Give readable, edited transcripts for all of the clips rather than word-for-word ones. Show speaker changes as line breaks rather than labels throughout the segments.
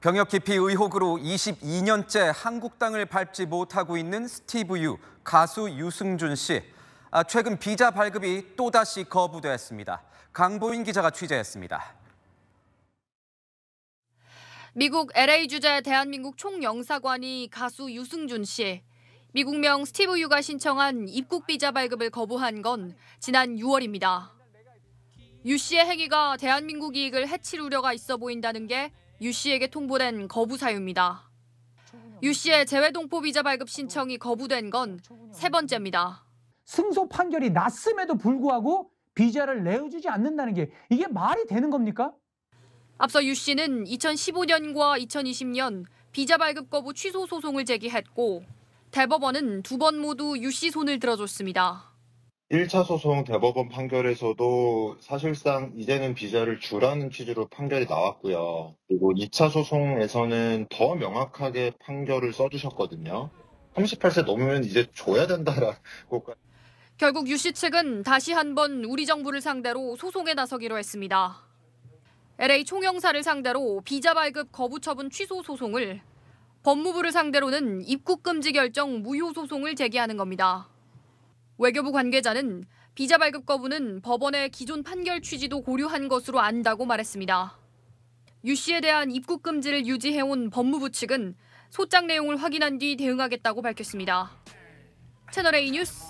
병역 기피 의혹으로 22년째 한국땅을 밟지 못하고 있는 스티브 유, 가수 유승준 씨. 최근 비자 발급이 또다시 거부됐습니다. 강보인 기자가 취재했습니다.
미국 LA 주재 대한민국 총영사관이 가수 유승준 씨, 미국명 스티브 유가 신청한 입국 비자 발급을 거부한 건 지난 6월입니다. 유 씨의 행위가 대한민국 이익을 해칠 우려가 있어 보인다는 게 유 씨에게 통보된 거부 사유입니다. 유 씨의 재외동포 비자 발급 신청이 거부된 건 세 번째입니다.
승소 판결이 났음에도 불구하고 비자를 내어주지 않는다는 게 이게 말이 되는 겁니까?
앞서 유 씨는 2015년과 2020년 비자 발급 거부 취소 소송을 제기했고 대법원은 두 번 모두 유 씨 손을 들어줬습니다.
1차 소송 대법원 판결에서도 사실상 이제는 비자를 주라는 취지로 판결이 나왔고요. 그리고 2차 소송에서는 더 명확하게 판결을 써주셨거든요. 38세 넘으면 이제 줘야 된다라고.
결국 유 씨 측은 다시 한번 우리 정부를 상대로 소송에 나서기로 했습니다. LA 총영사를 상대로 비자 발급 거부 처분 취소 소송을, 법무부를 상대로는 입국 금지 결정 무효 소송을 제기하는 겁니다. 외교부 관계자는 비자 발급 거부는 법원의 기존 판결 취지도 고려한 것으로 안다고 말했습니다. 유 씨에 대한 입국 금지를 유지해온 법무부 측은 소장 내용을 확인한 뒤 대응하겠다고 밝혔습니다. 채널A 뉴스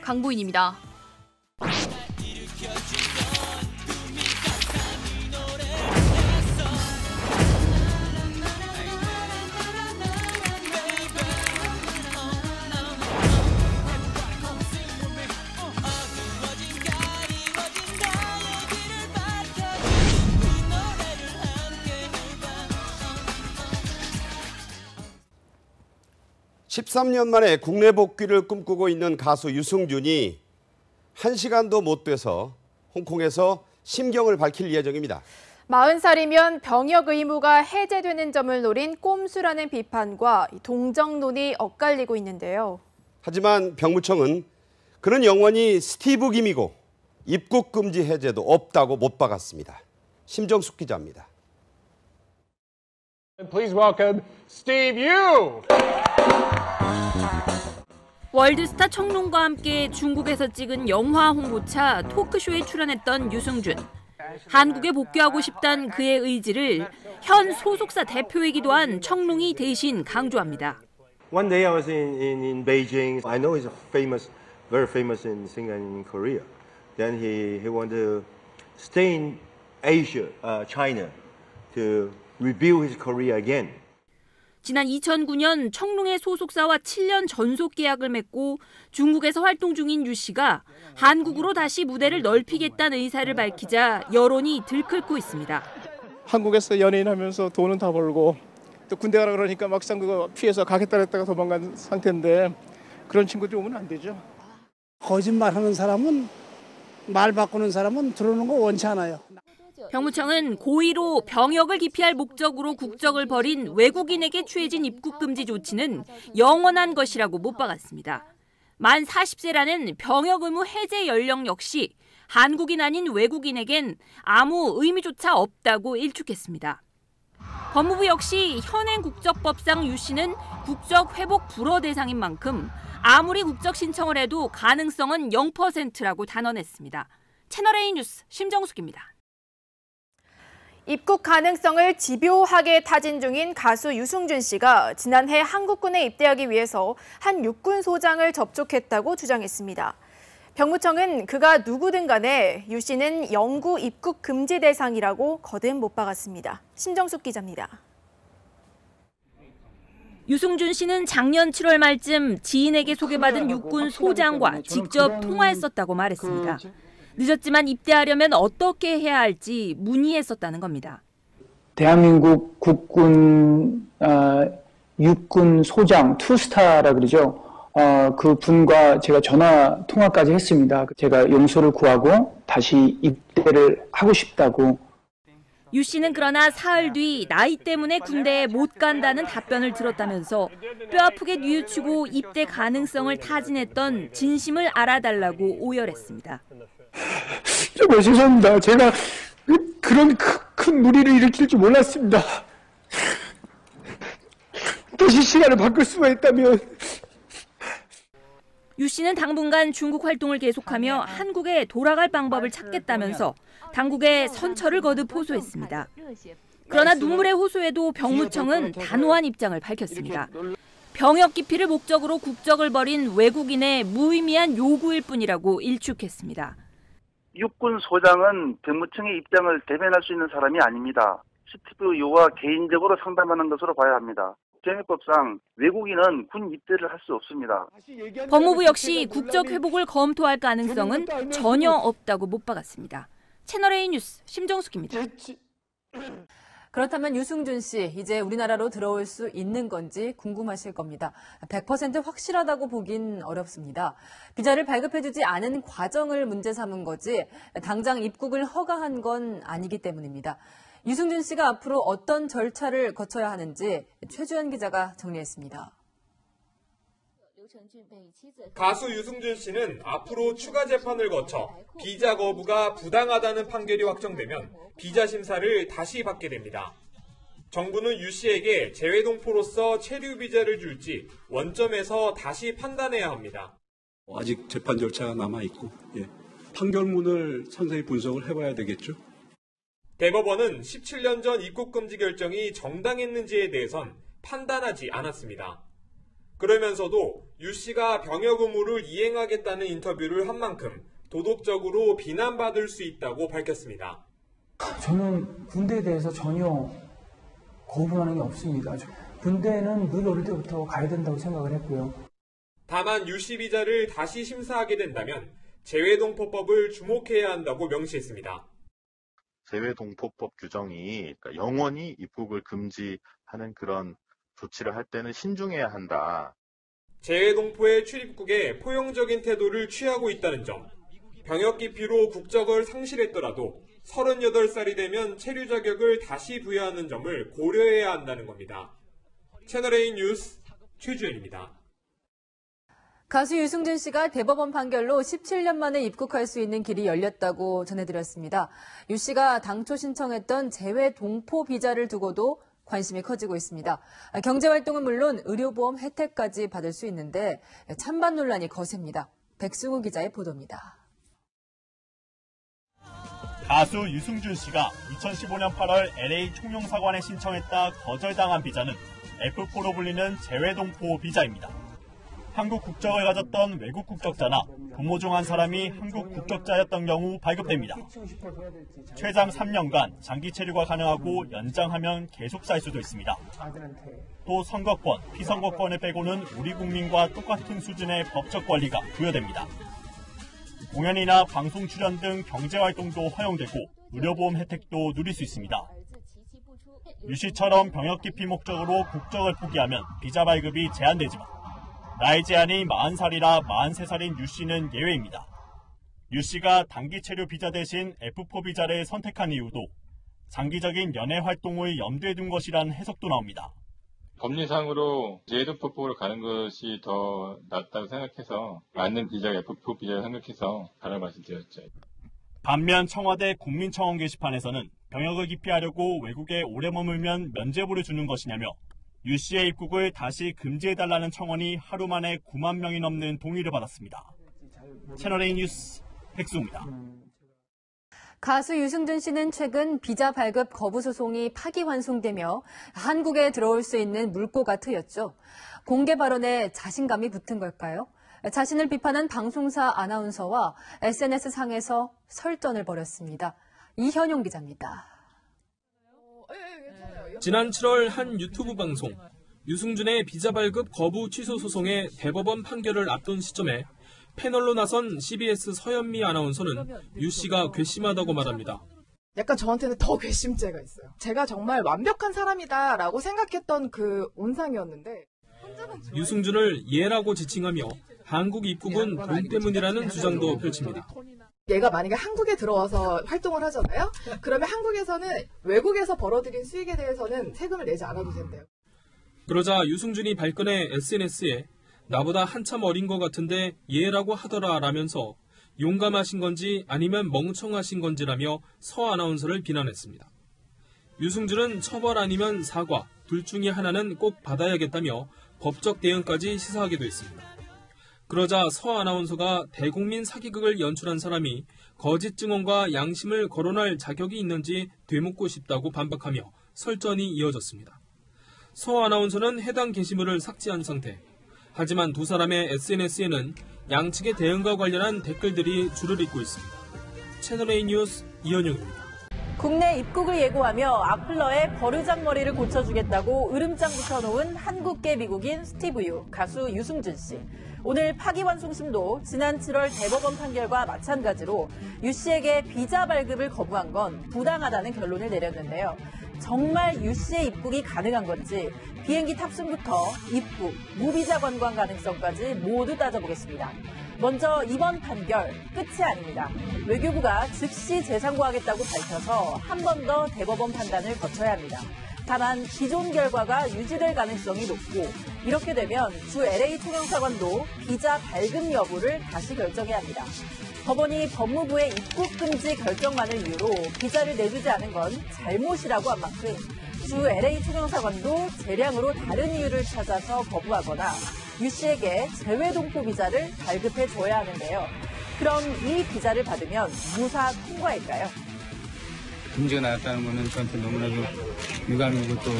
강보인입니다.
13년 만에 국내 복귀를 꿈꾸고 있는 가수 유승준이 1시간도 못 돼서 홍콩에서 심경을 밝힐 예정입니다.
40살이면 병역 의무가 해제되는 점을 노린 꼼수라는 비판과 동정론이 엇갈리고 있는데요.
하지만 병무청은 그는 영원히 스티브 김이고 입국 금지 해제도 없다고 못 박았습니다. 심정숙 기자입니다.
Please welcome Steve Yu.
월드스타 청룡과 함께 중국에서 찍은 영화 홍보차 토크쇼에 출연했던 유승준. 한국에 복귀하고 싶다는 그의 의지를 현 소속사 대표이기도 한 청룡이 대신 강조합니다.
One day I was in Beijing. I know he's very famous in Singapore and in Korea. Then he wanted to stay in Asia, China, to rebuild his career again.
지난 2009년 청룡의 소속사와 7년 전속 계약을 맺고 중국에서 활동 중인 유 씨가 한국으로 다시 무대를 넓히겠다는 의사를 밝히자 여론이 들끓고 있습니다.
한국에서 연예인하면서 돈은 다 벌고 또 군대 가라 그러니까 막상 그거 피해서 가겠다 했다가 도망간 상태인데 그런 친구들 오면 안 되죠.
거짓말하는 사람은, 말 바꾸는 사람은 들어오는 거 원치 않아요.
병무청은 고의로 병역을 기피할 목적으로 국적을 버린 외국인에게 취해진 입국 금지 조치는 영원한 것이라고 못 박았습니다. 만 40세라는 병역 의무 해제 연령 역시 한국인 아닌 외국인에겐 아무 의미조차 없다고 일축했습니다. 법무부 역시 현행 국적법상 유 씨는 국적 회복 불허 대상인 만큼 아무리 국적 신청을 해도 가능성은 0%라고 단언했습니다. 채널A 뉴스 심정숙입니다.
입국 가능성을 집요하게 타진 중인 가수 유승준 씨가 지난해 한국군에 입대하기 위해서 한 육군 소장을 접촉했다고 주장했습니다. 병무청은 그가 누구든 간에 유 씨는 영구 입국 금지 대상이라고 거듭 못 박았습니다. 심정숙 기자입니다.
유승준 씨는 작년 7월 말쯤 지인에게 소개받은 육군 소장과 직접 통화했었다고 말했습니다. 늦었지만 입대하려면 어떻게 해야 할지 문의했었다는 겁니다.
대한민국 국군 육군 소장 투스타라 그러죠. 그 분과 제가 전화 통화까지 했습니다. 제가 용서를 구하고 다시 입대를 하고 싶다고.
유 씨는 그러나 사흘 뒤 나이 때문에 군대에 못 간다는 답변을 들었다면서 뼈아프게 뉘우치고 입대 가능성을 타진했던 진심을 알아달라고 오열했습니다.
정말 죄송합니다. 제가 그런 큰 무리를 일으킬 줄 몰랐습니다.
다시 시간을 바꿀 수가 있다면.
유 씨는 당분간 중국 활동을 계속하며 한국에 돌아갈 방법을 찾겠다면서 당국에 선처를 거듭 호소했습니다. 그러나 눈물의 호소에도 병무청은 단호한 입장을 밝혔습니다. 병역 기피를 목적으로 국적을 버린 외국인의 무의미한 요구일 뿐이라고 일축했습니다.
육군 소장은 병무청의 입장을 대변할 수 있는 사람이 아닙니다. 스티브 유와 개인적으로 상담하는 것으로 봐야 합니다. 병역법상 외국인은 군 입대를 할 수 없습니다.
법무부 역시 국적 회복을 검토할 가능성은 전혀 없다고 못 박았습니다. 채널A 뉴스 심정숙입니다.
그렇다면 유승준 씨, 이제 우리나라로 들어올 수 있는 건지 궁금하실 겁니다. 100% 확실하다고 보긴 어렵습니다. 비자를 발급해주지 않은 과정을 문제 삼은 거지 당장 입국을 허가한 건 아니기 때문입니다. 유승준 씨가 앞으로 어떤 절차를 거쳐야 하는지 최주연 기자가 정리했습니다.
가수 유승준 씨는 앞으로 추가 재판을 거쳐 비자 거부가 부당하다는 판결이 확정되면 비자 심사를 다시 받게 됩니다. 정부는 유 씨에게 재외동포로서 체류 비자를 줄지 원점에서 다시 판단해야 합니다.
아직 재판 절차가 남아있고 판결문을 상세히 분석을 해봐야 되겠죠.
대법원은 17년 전 입국금지 결정이 정당했는지에 대해선 판단하지 않았습니다. 그러면서도 유 씨가 병역 의무를 이행하겠다는 인터뷰를 한 만큼 도덕적으로 비난받을 수 있다고 밝혔습니다.
저는 군대에 대해서 전혀 거부하는 게 없습니다. 군대는 늘 어릴 때부터 가야 된다고 생각을 했고요.
다만 유 씨 비자를 다시 심사하게 된다면 재외동포법을 주목해야 한다고 명시했습니다.
재외동포법 규정이 영원히 입국을 금지하는 그런 조치를 할 때는 신중해야 한다.
재외동포의 출입국에 포용적인 태도를 취하고 있다는 점, 병역 기피로 국적을 상실했더라도 38살이 되면 체류 자격을 다시 부여하는 점을 고려해야 한다는 겁니다. 채널A 뉴스 최주연입니다.
가수 유승준 씨가 대법원 판결로 17년 만에 입국할 수 있는 길이 열렸다고 전해드렸습니다. 유 씨가 당초 신청했던 재외동포 비자를 두고도 관심이 커지고 있습니다. 경제활동은 물론 의료보험 혜택까지 받을 수 있는데 찬반 논란이 거셉니다. 백승우 기자의 보도입니다.
가수 유승준 씨가 2015년 8월 LA 총영사관에 신청했다 거절당한 비자는 F4로 불리는 재외동포 비자입니다. 한국 국적을 가졌던 외국 국적자나 부모 중 한 사람이 한국 국적자였던 경우 발급됩니다. 최장 3년간 장기 체류가 가능하고 연장하면 계속 살 수도 있습니다. 또 선거권, 피선거권을 빼고는 우리 국민과 똑같은 수준의 법적 권리가 부여됩니다. 공연이나 방송 출연 등 경제활동도 허용되고 의료보험 혜택도 누릴 수 있습니다. 유 씨처럼 병역 기피 목적으로 국적을 포기하면 비자 발급이 제한되지만 나이 제한이 40살이라 43살인 유 씨는 예외입니다. 유 씨가 단기 체류 비자 대신 F4 비자를 선택한 이유도 장기적인 연애 활동을 염두에 둔 것이란 해석도 나옵니다.
법리상으로 재외동포법으로 가는 것이 더 낫다고 생각해서 맞는 비자가 F4 비자를 생각해서 가라고 말씀드렸죠.
반면 청와대 국민청원 게시판에서는 병역을 기피하려고 외국에 오래 머물면 면죄부를 주는 것이냐며 유 씨의 입국을 다시 금지해달라는 청원이 하루 만에 9만 명이 넘는 동의를 받았습니다. 채널A 뉴스 백수입니다.
가수 유승준 씨는 최근 비자 발급 거부 소송이 파기환송되며 한국에 들어올 수 있는 물꼬가 트였죠. 공개 발언에 자신감이 붙은 걸까요? 자신을 비판한 방송사 아나운서와 SNS상에서 설전을 벌였습니다. 이현용 기자입니다.
지난 7월 한 유튜브 방송, 유승준의 비자 발급 거부 취소 소송의 대법원 판결을 앞둔 시점에 패널로 나선 CBS 서현미 아나운서는 유 씨가 괘씸하다고 말합니다.
약간 저한테는 더 괘씸죄가 있어요. 제가 정말 완벽한 사람이다라고 생각했던 그 온상이었는데
유승준을 예라고 지칭하며 한국 입국은 돈 때문이라는 주장도 펼칩니다.
얘가 만약에 한국에 들어와서 활동을 하잖아요. 그러면 한국에서는 외국에서 벌어들인 수익에 대해서는 세금을 내지 않아도 된대요.
그러자 유승준이 발끈해 SNS에 나보다 한참 어린 것 같은데 예라고 하더라 라면서 용감하신 건지 아니면 멍청하신 건지라며 서 아나운서를 비난했습니다. 유승준은 처벌 아니면 사과, 둘 중에 하나는 꼭 받아야겠다며 법적 대응까지 시사하기도 했습니다. 그러자 서 아나운서가 대국민 사기극을 연출한 사람이 거짓 증언과 양심을 거론할 자격이 있는지 되묻고 싶다고 반박하며 설전이 이어졌습니다. 서 아나운서는 해당 게시물을 삭제한 상태. 하지만 두 사람의 SNS에는 양측의 대응과 관련한 댓글들이 줄을 잇고 있습니다. 채널A 뉴스 이현영입니다.
국내 입국을 예고하며 악플러의 버르장머리를 고쳐주겠다고 으름장 붙여놓은 한국계 미국인 스티브 유, 가수 유승준 씨. 오늘 파기환송심도 지난 7월 대법원 판결과 마찬가지로 유 씨에게 비자 발급을 거부한 건 부당하다는 결론을 내렸는데요. 정말 유 씨의 입국이 가능한 건지 비행기 탑승부터 입국, 무비자 관광 가능성까지 모두 따져보겠습니다. 먼저 이번 판결 끝이 아닙니다. 외교부가 즉시 재상고하겠다고 밝혀서 한 번 더 대법원 판단을 거쳐야 합니다. 다만 기존 결과가 유지될 가능성이 높고 이렇게 되면 주 LA 총영사관도 비자 발급 여부를 다시 결정해야 합니다. 법원이 법무부의 입국 금지 결정만을 이유로 비자를 내주지 않은 건 잘못이라고 한 만큼 주 LA 총영사관도 재량으로 다른 이유를 찾아서 거부하거나 유 씨에게 재외동포 비자를 발급해 줘야 하는데요. 그럼 이 비자를 받으면 무사 통과일까요?
금지가 나왔다는 것은 저한테 너무나도 유감이고 또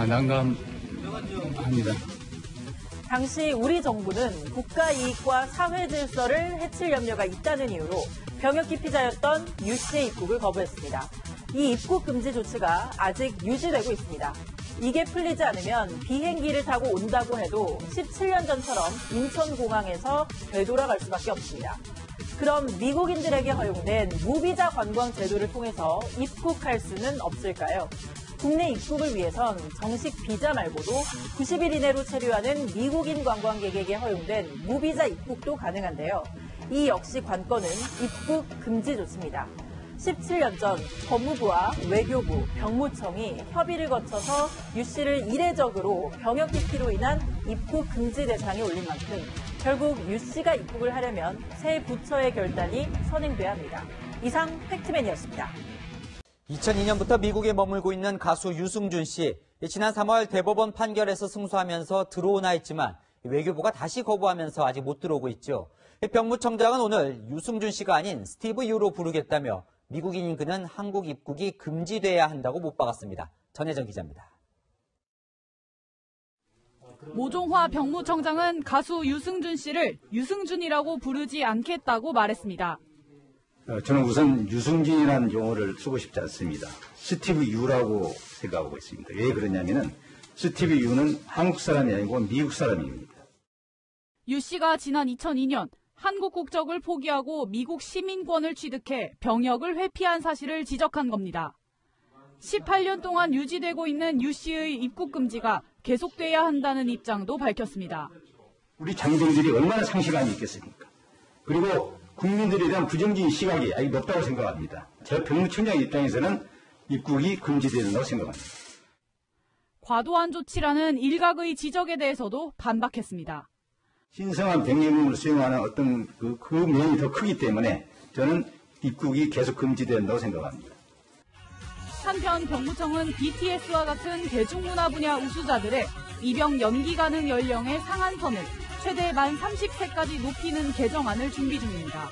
난감합니다.
당시 우리 정부는 국가 이익과 사회 질서를 해칠 염려가 있다는 이유로 병역 기피자였던 유 씨의 입국을 거부했습니다. 이 입국 금지 조치가 아직 유지되고 있습니다. 이게 풀리지 않으면 비행기를 타고 온다고 해도 17년 전처럼 인천공항에서 되돌아갈 수밖에 없습니다. 그럼 미국인들에게 허용된 무비자 관광 제도를 통해서 입국할 수는 없을까요? 국내 입국을 위해선 정식 비자 말고도 90일 이내로 체류하는 미국인 관광객에게 허용된 무비자 입국도 가능한데요. 이 역시 관건은 입국 금지 조치입니다. 17년 전 법무부와 외교부, 병무청이 협의를 거쳐서 유 씨를 이례적으로 병역 기피로 인한 입국 금지 대상에 올린 만큼 결국 유 씨가 입국을 하려면 새 부처의 결단이 선행돼야 합니다. 이상 팩트맨이었습니다.
2002년부터 미국에 머물고 있는 가수 유승준 씨. 지난 3월 대법원 판결에서 승소하면서 들어오나 했지만 외교부가 다시 거부하면서 아직 못 들어오고 있죠. 병무청장은 오늘 유승준 씨가 아닌 스티브 유로 부르겠다며 미국인인 그는 한국 입국이 금지돼야 한다고 못 박았습니다. 전혜정 기자입니다.
모종화 병무청장은 가수 유승준 씨를 유승준이라고 부르지 않겠다고 말했습니다.
저는 우선 유승준이라는 용어를 쓰고 싶지 않습니다. 스티브 유라고 생각하고 있습니다. 왜 그러냐면은 스티브 유는 한국 사람이 아니고 미국 사람입니다.
유 씨가 지난 2002년 한국 국적을 포기하고 미국 시민권을 취득해 병역을 회피한 사실을 지적한 겁니다. 18년 동안 유지되고 있는 유 씨의 입국 금지가 계속돼야 한다는 입장도 밝혔습니다.
우리 장병들이 얼마나 상실감이 있겠습니까? 그리고 국민들에 대한 부정적인 시각이 아주 높다고 생각합니다. 제 병무청장 입장에서는 입국이 금지되야 된다고 생각합니다.
과도한 조치라는 일각의 지적에 대해서도 반박했습니다.
신성한 병역을 수행하는 어떤 그 면이 더 크기 때문에 저는 입국이 계속 금지된다고 생각합니다.
한편 병무청은 BTS와 같은 대중문화 분야 우수자들의 입영 연기 가능 연령의 상한선을 최대 만 30세까지 높이는 개정안을 준비 중입니다.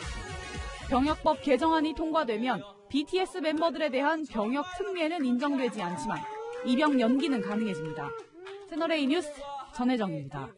병역법 개정안이 통과되면 BTS 멤버들에 대한 병역 특례는 인정되지 않지만 입영 연기는 가능해집니다. 채널A 뉴스 전혜정입니다.